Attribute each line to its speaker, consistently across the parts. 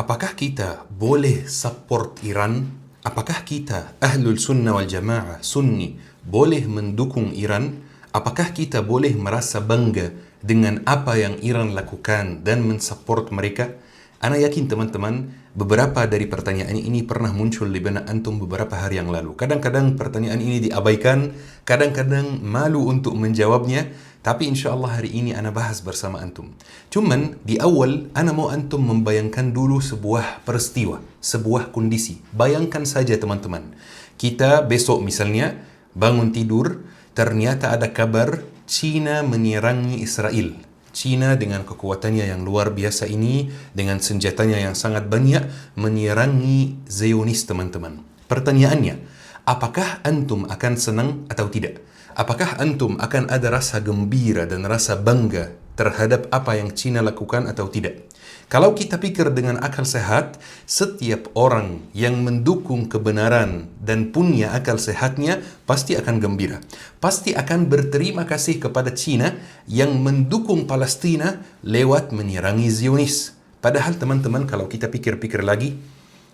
Speaker 1: Apakah kita boleh support Iran? Apakah kita Ahlul Sunnah wal Jamaah Sunni boleh mendukung Iran? Apakah kita boleh merasa bangga dengan apa yang Iran lakukan dan mensupport mereka? Ana yakin teman-teman, beberapa dari pertanyaan ini pernah muncul di benak antum beberapa hari yang lalu. Kadang-kadang pertanyaan ini diabaikan, kadang-kadang malu untuk menjawabnya, tapi insya Allah hari ini ana bahas bersama antum. Cuman di awal, ana mau antum membayangkan dulu sebuah peristiwa, sebuah kondisi. Bayangkan saja teman-teman, kita besok misalnya bangun tidur, ternyata ada kabar Cina menyerangi Israel. Cina dengan kekuatannya yang luar biasa ini, dengan senjatanya yang sangat banyak, menyerangi Zionis teman-teman. Pertanyaannya, apakah antum akan senang atau tidak? Apakah antum akan ada rasa gembira dan rasa bangga terhadap apa yang Cina lakukan atau tidak? Kalau kita pikir dengan akal sehat, setiap orang yang mendukung kebenaran dan punya akal sehatnya pasti akan gembira. Pasti akan berterima kasih kepada Cina yang mendukung Palestina lewat menyerangi Zionis. Padahal teman-teman, kalau kita pikir-pikir lagi,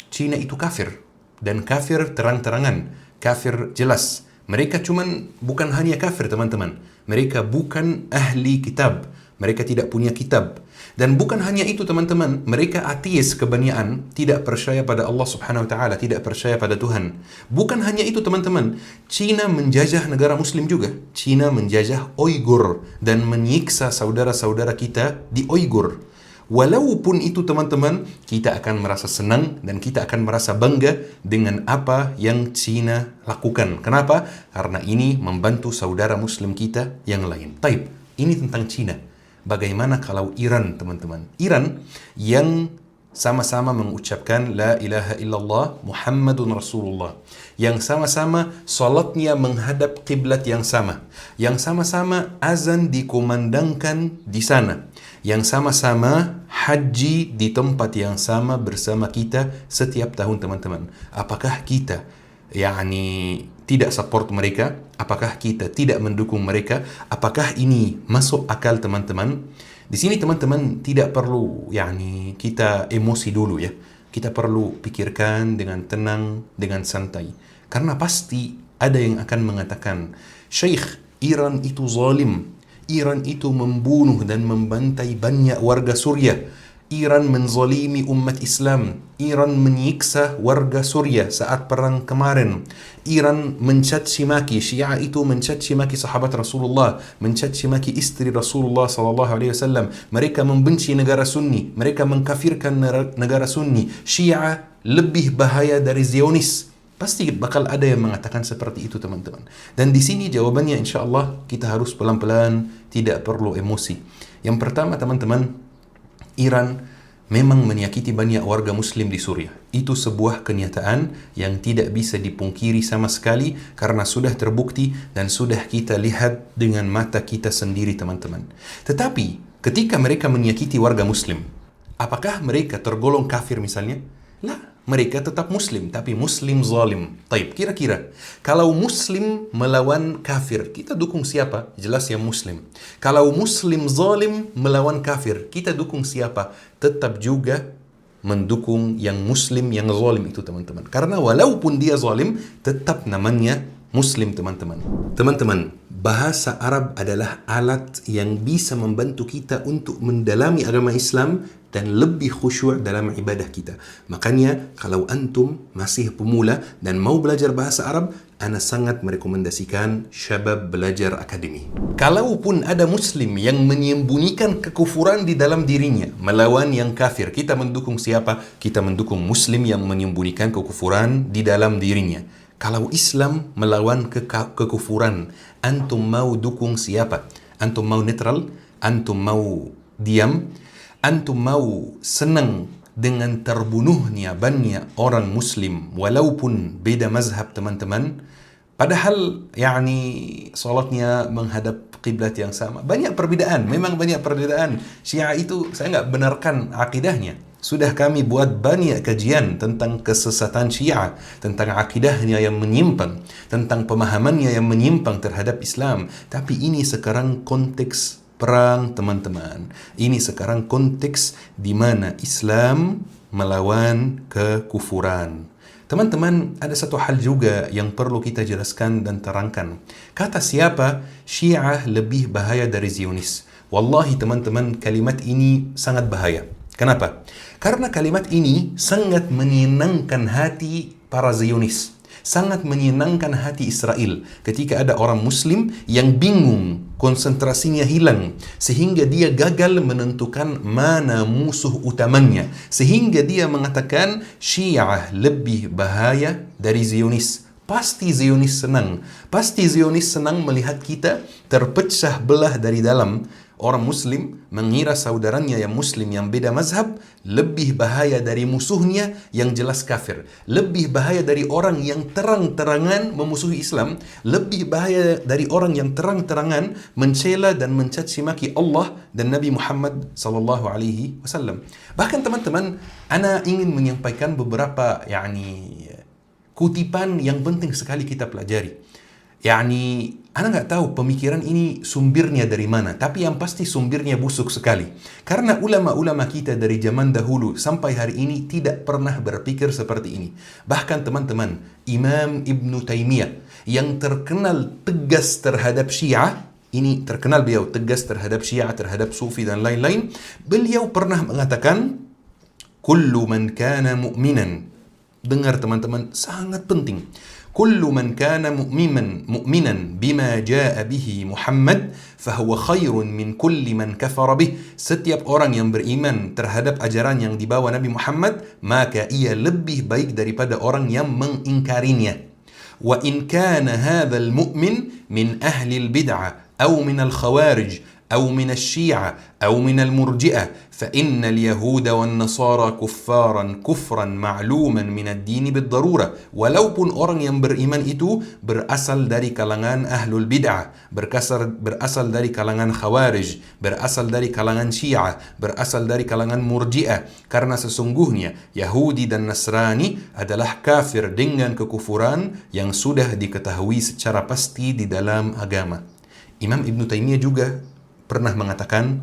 Speaker 1: Cina itu kafir. Dan kafir terang-terangan. Kafir jelas. Mereka bukan hanya kafir teman-teman. Mereka bukan ahli kitab. Mereka tidak punya kitab. Dan bukan hanya itu teman-teman, mereka ateis kebanyakan, tidak percaya pada Allah Subhanahu wa taala, tidak percaya pada Tuhan. Bukan hanya itu teman-teman, Cina menjajah negara muslim juga. Cina menjajah Uighur dan menyiksa saudara-saudara kita di Uighur. Walaupun itu teman-teman, kita akan merasa senang dan kita akan merasa bangga dengan apa yang Cina lakukan. Kenapa? Karena ini membantu saudara muslim kita yang lain. Taib, ini tentang Cina. Bagaimana kalau Iran teman-teman? Iran yang sama-sama mengucapkan La ilaha illallah Muhammadun Rasulullah, yang sama-sama salatnya menghadap kiblat yang sama, yang sama-sama azan dikumandangkan di sana, yang sama-sama haji di tempat yang sama bersama kita setiap tahun teman-teman. Apakah kita tidak support mereka? Apakah kita tidak mendukung mereka? Apakah ini masuk akal teman-teman? Di sini teman-teman tidak perlu kita emosi dulu ya. Kita perlu pikirkan dengan tenang, dengan santai. Karena pasti ada yang akan mengatakan, Syekh, Iran itu zalim. Iran itu membunuh dan membantai banyak warga Suriah. Iran menzalimi umat Islam. Iran menyiksa warga Suriah saat perang kemarin. Iran mencaci maki, Syiah itu mencaci maki sahabat Rasulullah, mencaci maki istri Rasulullah sallallahu alaihi wasallam. Mereka membenci negara Sunni, mereka mengkafirkan negara Sunni. Syiah lebih bahaya dari Zionis. Pasti bakal ada yang mengatakan seperti itu teman-teman. Dan di sini jawabannya insyaallah kita harus pelan-pelan, tidak perlu emosi. Yang pertama teman-teman, Iran memang menyakiti banyak warga muslim di Suriah. Itu sebuah kenyataan yang tidak bisa dipungkiri sama sekali karena sudah terbukti dan sudah kita lihat dengan mata kita sendiri teman-teman. Tetapi ketika mereka menyakiti warga muslim, apakah mereka tergolong kafir misalnya? Lah, mereka tetap muslim, tapi muslim zalim. Taib, kira-kira kalau muslim melawan kafir, kita dukung siapa? Jelas yang muslim. Kalau muslim zalim melawan kafir, kita dukung siapa? Tetap juga mendukung yang muslim yang zalim itu teman-teman. Karena walaupun dia zalim, tetap namanya muslim teman-teman. Teman-teman, bahasa Arab adalah alat yang bisa membantu kita untuk mendalami agama Islam dan lebih khusyuk dalam ibadah kita. Makanya kalau antum masih pemula dan mau belajar bahasa Arab, ana sangat merekomendasikan Syabab Belajar Akademi. Kalaupun ada muslim yang menyembunyikan kekufuran di dalam dirinya melawan yang kafir, kita mendukung siapa? Kita mendukung muslim yang menyembunyikan kekufuran di dalam dirinya. Kalau Islam melawan kekufuran, antum mau dukung siapa? Antum mau netral? Antum mau diam? Antum mau senang dengan terbunuhnya banyak orang muslim walaupun beda mazhab teman-teman? Padahal salatnya menghadap kiblat yang sama. Banyak perbedaan, memang banyak perbedaan. Syiah itu saya nggak benarkan akidahnya. Sudah kami buat banyak kajian tentang kesesatan Syiah, tentang akidahnya yang menyimpang, tentang pemahamannya yang menyimpang terhadap Islam. Tapi ini sekarang konteks perang teman-teman. Ini sekarang konteks di mana Islam melawan kekufuran. Teman-teman, ada satu hal juga yang perlu kita jelaskan dan terangkan. Kata siapa Syiah lebih bahaya dari Zionis? Wallahi teman-teman, kalimat ini sangat bahaya. Kenapa? Karena kalimat ini sangat menyenangkan hati para Zionis. Sangat menyenangkan hati Israel ketika ada orang Muslim yang bingung, konsentrasinya hilang, sehingga dia gagal menentukan mana musuh utamanya, sehingga dia mengatakan Syiah lebih bahaya dari Zionis. Pasti Zionis senang. Pasti Zionis senang melihat kita terpecah belah dari dalam. Orang Muslim mengira saudaranya yang Muslim yang beda mazhab lebih bahaya dari musuhnya yang jelas kafir. Lebih bahaya dari orang yang terang-terangan memusuhi Islam. Lebih bahaya dari orang yang terang-terangan mencela dan mencaci maki Allah dan Nabi Muhammad sallallahu alaihi wasallam. Bahkan teman-teman, ana ingin menyampaikan beberapa kutipan yang penting sekali kita pelajari. Ana nggak tahu pemikiran ini sumbernya dari mana, tapi yang pasti sumbernya busuk sekali. Karena ulama-ulama kita dari zaman dahulu sampai hari ini tidak pernah berpikir seperti ini. Bahkan teman-teman, Imam Ibn Taymiyah yang terkenal tegas terhadap Syiah, ini terkenal beliau tegas terhadap Syiah, terhadap Sufi dan lain-lain. Beliau pernah mengatakan, "Kullu man kana mu'minan." Dengar teman-teman, sangat penting. Kullu man kana mu'minan bima jaa bihi Muhammad fahuwa khairun min kulli man kafara bih. Setiap orang yang beriman terhadap ajaran yang dibawa Nabi Muhammad, maka ia lebih baik daripada orang yang mengingkarinya. Wa in kana hadzal mu'min min ahli al-bid'ah aw min al-khawarij أو من الشيعة أو من المرجئة فإن اليهود والنصارى كفرا معلوما من الدين بالضرورة. Walaupun orang yang beriman itu berasal dari kalangan ahlul bid'ah, berasal dari kalangan khawarij, berasal dari kalangan syiah, berasal dari kalangan murji'ah, karena sesungguhnya Yahudi dan Nasrani adalah kafir dengan kekufuran yang sudah diketahui secara pasti di dalam agama. Imam Ibn Taymiyah juga pernah mengatakan,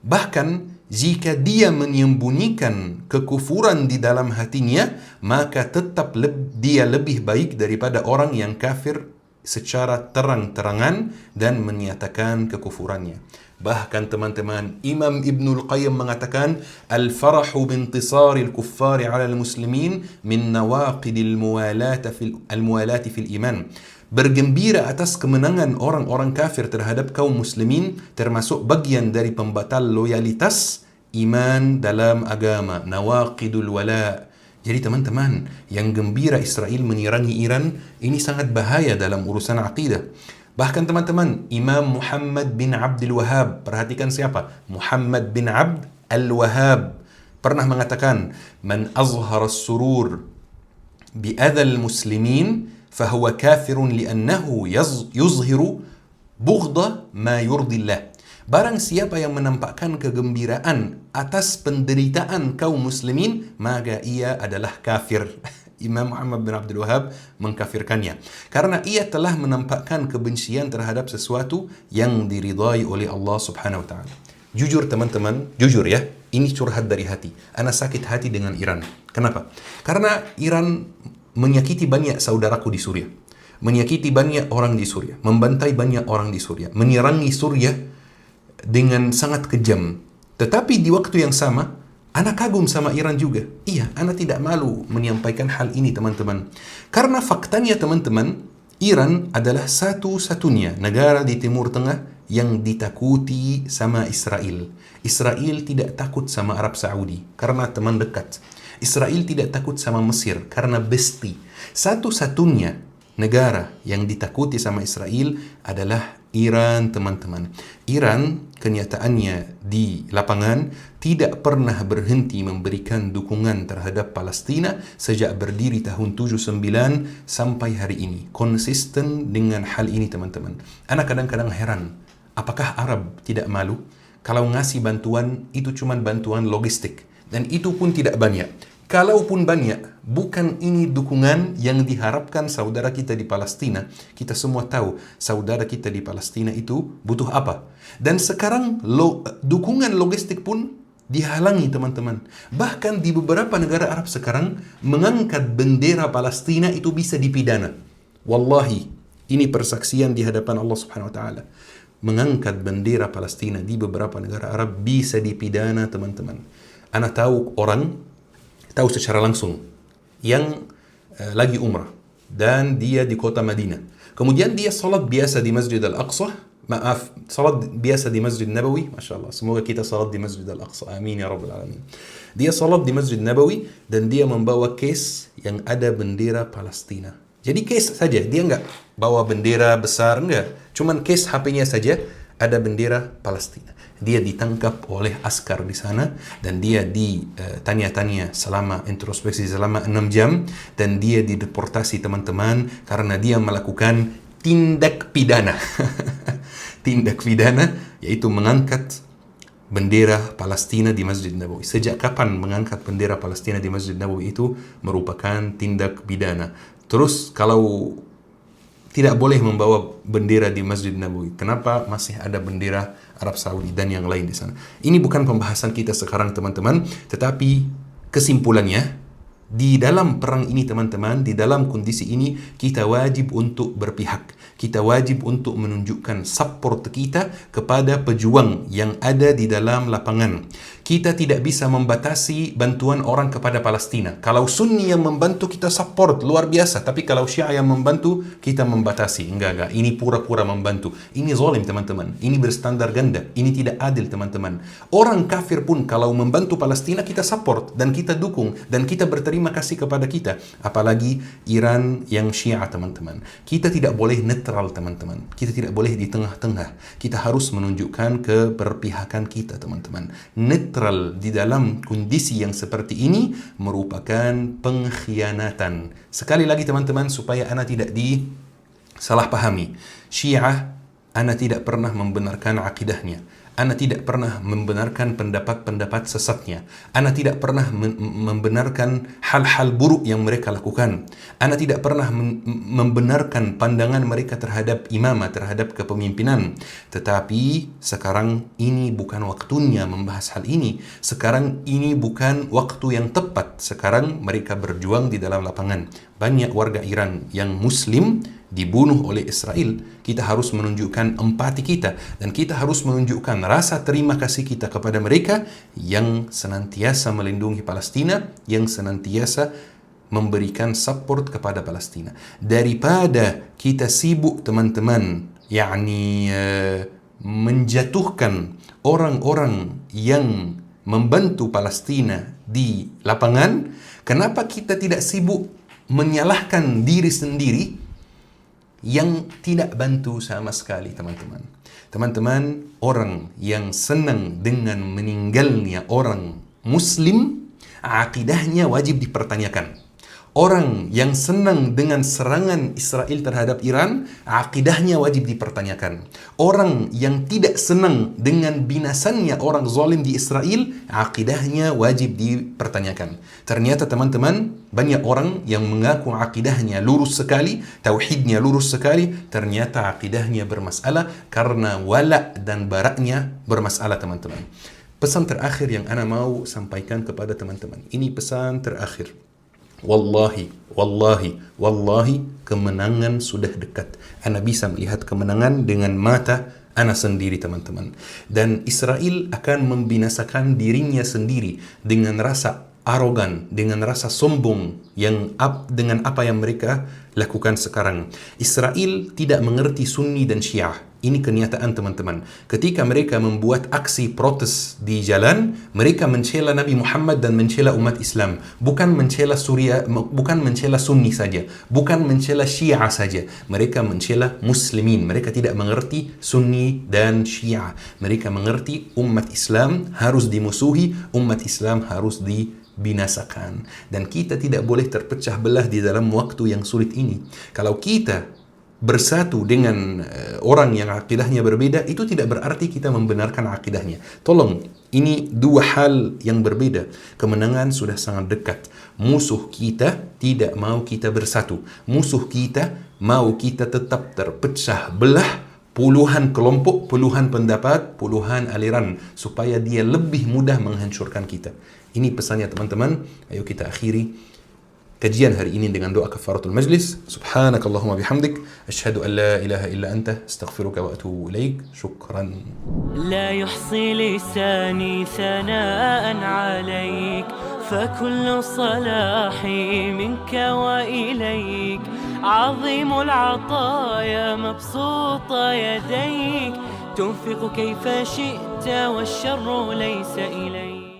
Speaker 1: bahkan jika dia menyembunyikan kekufuran di dalam hatinya, maka tetap dia lebih baik daripada orang yang kafir secara terang-terangan dan menyatakan kekufurannya. Bahkan teman-teman, Imam Ibnul Qayyim mengatakan, "Al-farahu bintisari al-kuffari 'ala al-muslimin min nawaqidil muwalati fil iman." Bergembira atas kemenangan orang-orang kafir terhadap kaum muslimin termasuk bagian dari pembatal loyalitas iman dalam agama, nawaqidul wala. Jadi teman-teman, yang gembira Israel menyerangi Iran ini sangat bahaya dalam urusan akidah. Bahkan teman-teman, Imam Muhammad bin Abdul Wahhab, perhatikan siapa? Muhammad bin Abd al-Wahhab pernah mengatakan, "Man azhara as-surur bi adhal muslimin فهو كافر لأنه يظهر بغض ما يرضي الله." Barang siapa yang menampakkan kegembiraan atas penderitaan kaum muslimin, maka ia adalah kafir. Imam Muhammad bin Abdul Wahhab mengkafirkannya karena ia telah menampakkan kebencian terhadap sesuatu yang diridai oleh Allah Subhanahu wa taala. Jujur teman-teman, jujur ya, ini curhat dari hati. Ana sakit hati dengan Iran. Kenapa? Karena Iran menyakiti banyak saudaraku di Suriah, menyakiti banyak orang di Suriah, membantai banyak orang di Suriah, menyerangi Suriah dengan sangat kejam. Tetapi di waktu yang sama, ana kagum sama Iran juga. Iya, ana tidak malu menyampaikan hal ini teman-teman. Karena faktanya teman-teman, Iran adalah satu-satunya negara di Timur Tengah yang ditakuti sama Israel. Israel tidak takut sama Arab Saudi karena teman dekat. Israel tidak takut sama Mesir karena besti. Satu-satunya negara yang ditakuti sama Israel adalah Iran, teman-teman. Iran kenyataannya di lapangan tidak pernah berhenti memberikan dukungan terhadap Palestina sejak berdiri tahun 79 sampai hari ini. Konsisten dengan hal ini teman-teman. Anak kadang-kadang heran, apakah Arab tidak malu kalau ngasih bantuan itu cuma bantuan logistik, dan itu pun tidak banyak. Kalaupun banyak, bukan ini dukungan yang diharapkan saudara kita di Palestina. Kita semua tahu saudara kita di Palestina itu butuh apa. Dan sekarang dukungan logistik pun dihalangi teman-teman. Bahkan di beberapa negara Arab sekarang, mengangkat bendera Palestina itu bisa dipidana. Wallahi, ini persaksian di hadapan Allah Subhanahu wa taala. Mengangkat bendera Palestina di beberapa negara Arab bisa dipidana teman-teman. Ana tahu secara langsung yang lagi umrah dan dia di kota Madinah. Kemudian dia salat biasa di Masjid Al-Aqsa. Salat biasa di Masjid Nabawi. Masya Allah, semoga kita salat di Masjid Al-Aqsa. Amin ya Rabbal Alamin. Dia salat di Masjid Nabawi dan dia membawa case yang ada bendera Palestina. Jadi case saja, dia nggak bawa bendera besar, nggak. Cuman case HP-nya saja ada bendera Palestina. Dia ditangkap oleh askar di sana dan dia ditanya-tanya selama introspeksi selama 6 jam dan dia dideportasi teman-teman karena dia melakukan tindak pidana. Tindak pidana yaitu mengangkat bendera Palestina di Masjid Nabawi. Sejak kapan mengangkat bendera Palestina di Masjid Nabawi itu merupakan tindak pidana? Terus kalau tidak boleh membawa bendera di Masjid Nabawi, kenapa masih ada bendera Arab Saudi dan yang lain di sana? Ini bukan pembahasan kita sekarang teman-teman, tetapi kesimpulannya, di dalam perang ini teman-teman, di dalam kondisi ini kita wajib untuk berpihak. Kita wajib untuk menunjukkan support kita kepada pejuang yang ada di dalam lapangan. Kita tidak bisa membatasi bantuan orang kepada Palestina. Kalau Sunni yang membantu kita support luar biasa, tapi kalau Syiah yang membantu kita membatasi. Enggak, ini pura-pura membantu. Ini zalim teman-teman. Ini berstandar ganda. Ini tidak adil teman-teman. Orang kafir pun kalau membantu Palestina kita support dan kita dukung dan kita berterima kasih kepada kita. Apalagi Iran yang Syiah teman-teman. Kita tidak boleh netral teman-teman. Kita tidak boleh di tengah-tengah. Kita harus menunjukkan keberpihakan kita teman-teman. Netral di dalam kondisi yang seperti ini merupakan pengkhianatan. Sekali lagi teman-teman, supaya ana tidak disalahpahami. Syiah, ana tidak pernah membenarkan akidahnya. Ana tidak pernah membenarkan pendapat-pendapat sesatnya. Ana tidak pernah membenarkan hal-hal buruk yang mereka lakukan. Ana tidak pernah membenarkan pandangan mereka terhadap imamah, terhadap kepemimpinan. Tetapi sekarang ini bukan waktunya membahas hal ini. Sekarang ini bukan waktu yang tepat. Sekarang mereka berjuang di dalam lapangan. Banyak warga Iran yang Muslim dibunuh oleh Israel. Kita harus menunjukkan empati kita dan kita harus menunjukkan rasa terima kasih kita kepada mereka yang senantiasa melindungi Palestina, yang senantiasa memberikan support kepada Palestina. Daripada kita sibuk teman-teman menjatuhkan orang-orang yang membantu Palestina di lapangan, kenapa kita tidak sibuk menyalahkan diri sendiri yang tidak bantu sama sekali teman-teman. Teman-teman, orang yang senang dengan meninggalnya orang Muslim, akidahnya wajib dipertanyakan. Orang yang senang dengan serangan Israel terhadap Iran, akidahnya wajib dipertanyakan. Orang yang tidak senang dengan binasannya orang zalim di Israel, akidahnya wajib dipertanyakan. Ternyata teman-teman, banyak orang yang mengaku akidahnya lurus sekali, tauhidnya lurus sekali, ternyata akidahnya bermasalah karena wala dan baraknya bermasalah teman-teman. Pesan terakhir yang ana mau sampaikan kepada teman-teman, ini pesan terakhir. Wallahi, kemenangan sudah dekat. Ana bisa melihat kemenangan dengan mata ana sendiri teman-teman. Dan Israel akan membinasakan dirinya sendiri dengan rasa arogan, dengan rasa sombong dengan apa yang mereka lakukan sekarang. Israel tidak mengerti Sunni dan Syiah. Ini kenyataan teman-teman. Ketika mereka membuat aksi protes di jalan, mereka mencela Nabi Muhammad dan mencela umat Islam. Bukan mencela Sunni saja, bukan mencela Syiah saja. Mereka mencela Muslimin. Mereka tidak mengerti Sunni dan Syiah. Mereka mengerti umat Islam harus dimusuhi, umat Islam harus dibinasakan. Dan kita tidak boleh terpecah belah di dalam waktu yang sulit ini. Kalau kita bersatu dengan orang yang akidahnya berbeda, itu tidak berarti kita membenarkan akidahnya. Tolong, ini dua hal yang berbeda. Kemenangan sudah sangat dekat. Musuh kita tidak mau kita bersatu. Musuh kita mau kita tetap terpecah belah, puluhan kelompok, puluhan pendapat, puluhan aliran supaya dia lebih mudah menghancurkan kita. Ini pesannya teman-teman. Ayo kita akhiri kajian hari ini dengan doa kafaratul majlis. Subhanakallahumma bihamdik, asyhadu an la ilaha illa anta, astaghfiruka wa atubu ilaik. Syukran.
Speaker 2: لا يحصي لساني ثناء عليك، فكل صلاحي منك وإليك، عظيم العطايا مبسوط يديك، تنفق كيف شئت والشر ليس إليك.